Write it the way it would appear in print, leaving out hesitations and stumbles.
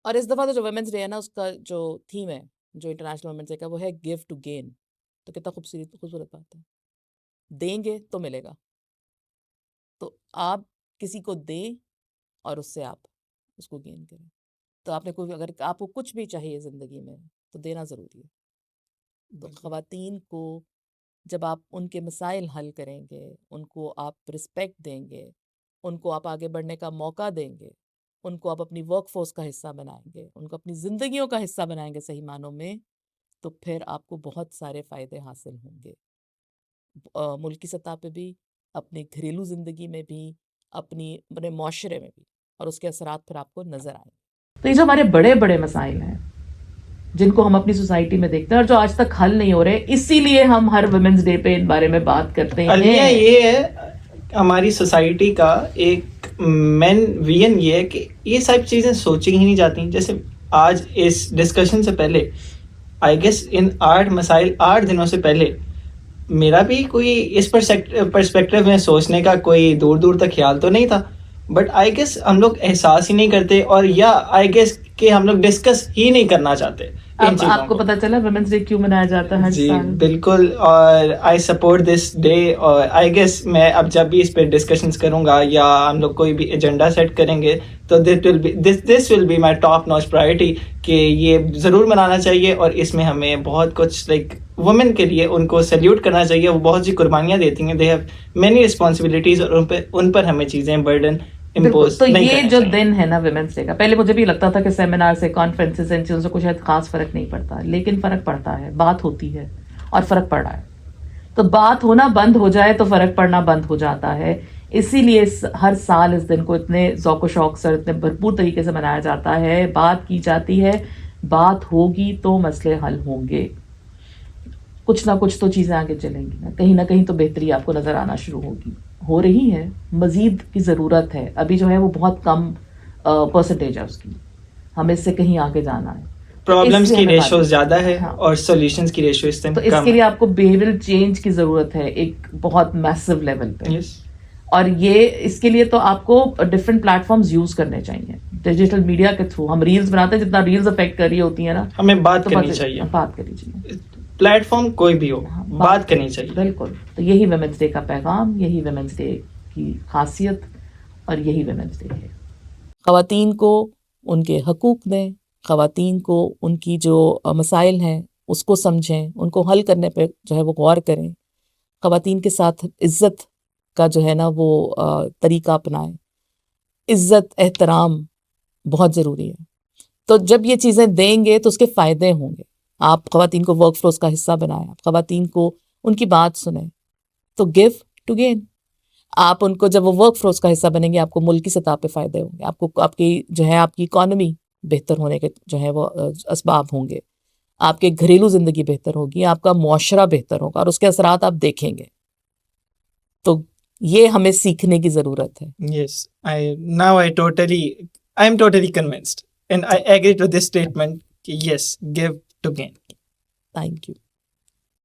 اور اس دفعہ تو جو ویمنس ڈے ہے نا، اس کا جو تھیم ہے جو انٹرنیشنل ویمنس ڈے کا، وہ ہے گیو ٹو گین. تو کتنا خوبصورت بات ہے. دیں گے تو ملے گا. تو آپ کسی کو دیں اور اس سے آپ اس کو گین کریں. تو آپ نے کوئی، اگر آپ کو کچھ بھی چاہیے زندگی میں تو دینا ضروری ہے. تو خواتین کو جب آپ ان کے مسائل حل کریں گے، ان کو آپ رسپیکٹ دیں گے، ان کو آپ آگے بڑھنے کا موقع دیں گے، ان کو آپ اپنی ورک فورس کا حصہ بنائیں گے، ان کو اپنی زندگیوں کا حصہ بنائیں گے صحیح معنوں میں، تو پھر آپ کو بہت سارے فائدے حاصل ہوں گے، ملکی سطح پہ بھی، اپنی گھریلو زندگی میں بھی، اپنے معاشرے میں بھی، اور اس کے اثرات پھر آپ کو نظر آئیں. تو یہ جو ہمارے بڑے بڑے مسائل ہیں جن کو ہم اپنی سوسائٹی میں دیکھتے ہیں اور جو آج تک حل نہیں ہو رہے، اسی لیے ہم ہر ویمنس ڈے پہ ان بارے میں بات کرتے ہیں. المیہ یہ ہے ہماری سوسائٹی کا ایک مین ویژن یہ ہے کہ یہ سب چیزیں سوچی ہی نہیں جاتی. جیسے آج اس ڈسکشن سے پہلے آئی گیس ان 8 مسائل 8 دنوں سے پہلے میرا بھی کوئی اس پرسپیکٹو میں سوچنے کا کوئی دور دور تک خیال تو نہیں تھا. بٹ آئی گیس ہم لوگ احساس ہی نہیں کرتے، اور یا آئی گیس کہ ہم لوگ ڈسکس ہی نہیں کرنا چاہتے. اب آپ کو پتا چلا ویمنس ڈے کیوں منایا جاتا ہے ہر جی سال؟ بالکل، اور آئی سپورٹ دس ڈے. اور آئی گیس میں اب جب بھی اس پہ ڈسکشنز کروں گا یا ہم لوگ کوئی بھی ایجنڈا سیٹ کریں گے تو this will be my top notch priority کہ یہ ضرور منانا چاہیے. اور اس میں ہمیں بہت کچھ لائک وومن کے لیے ان کو سیلیوٹ کرنا چاہیے. وہ بہت سی قربانیاں دیتی ہیں، دے ہیو مینی رسپانسبلٹیز، اور ان پر ہمیں چیزیں برڈن امپوز تو نہیں یہ کرنا جو چاہیے. دن ہے نا ویمنس ڈے کا، پہلے مجھے بھی لگتا تھا کہ سیمینار سے، کانفرنس سے، ان چیزوں سے کچھ خاص فرق نہیں پڑتا، لیکن فرق پڑتا ہے. بات ہوتی ہے اور فرق پڑ رہا ہے. تو بات ہونا بند ہو جائے تو فرق پڑنا بند ہو جاتا ہے. اسی لیے ہر سال اس دن کو اتنے ذوق و شوق سے، اتنے بھرپور طریقے سے منایا جاتا ہے. بات کی جاتی ہے، بات ہوگی تو مسئلے حل ہوں گے. کچھ نہ کچھ تو چیزیں آگے چلیں گی، نہ کہیں تو بہتری آپ کو نظر آنا شروع ہوگی. ہو رہی ہے، مزید کی ضرورت ہے. ابھی جو ہے وہ بہت کم پرسنٹیج ہے اس کی. ہمیں اس سے کہیں آگے جانا ہے. پرابلمس کی ریشو زیادہ ہے اور سولوشنز کی ریشو اس تو اس کے لیے آپ کو بیہیویئرل چینج کی ضرورت ہے ایک بہت میسو لیول پہ. اور یہ اس کے لیے تو آپ کو ڈفرینٹ پلیٹ فارمز یوز کرنے چاہیے. ڈیجیٹل میڈیا کے تھرو ہم ریلز بناتے ہیں، جتنا ریلز افیکٹ کر رہی ہوتی ہیں نا، ہمیں بات کرنی چاہیے. پلیٹ فارم کوئی بھی ہو، بات کرنی چاہیے. بالکل. تو یہی ویمنس ڈے کا پیغام، یہی ویمنس ڈے کی خاصیت، اور یہی ویمنس ڈے ہے. خواتین کو ان کے حقوق دیں، خواتین کو ان کی جو مسائل ہیں اس کو سمجھیں، ان کو حل کرنے پہ جو ہے وہ غور کریں. خواتین کے ساتھ عزت کا جو ہے نا وہ طریقہ اپنائیں. عزت، احترام بہت ضروری ہے. تو جب یہ چیزیں دیں گے تو اس کے فائدے ہوں گے. آپ خواتین کو ورک فورس کا حصہ بنائیں، آپ خواتین کو ان کی بات سنیں. تو گیو ٹو گین. آپ ان کو جب وہ ورک فورس کا حصہ بنیں گے، آپ کو ملکی سطح پہ فائدے ہوں گے. آپ کو آپ کی جو ہے آپ کی اکانومی بہتر ہونے کے جو ہے وہ اسباب ہوں گے. آپ کے گھریلو زندگی بہتر ہوگی، آپ کا معاشرہ بہتر ہوگا، اور اس کے اثرات آپ دیکھیں گے. تو یہ ہمیں سیکھنے کی ضرورت ہے. Yes, I am totally convinced and I agree to this statement. Yes, give to gain. Thank you.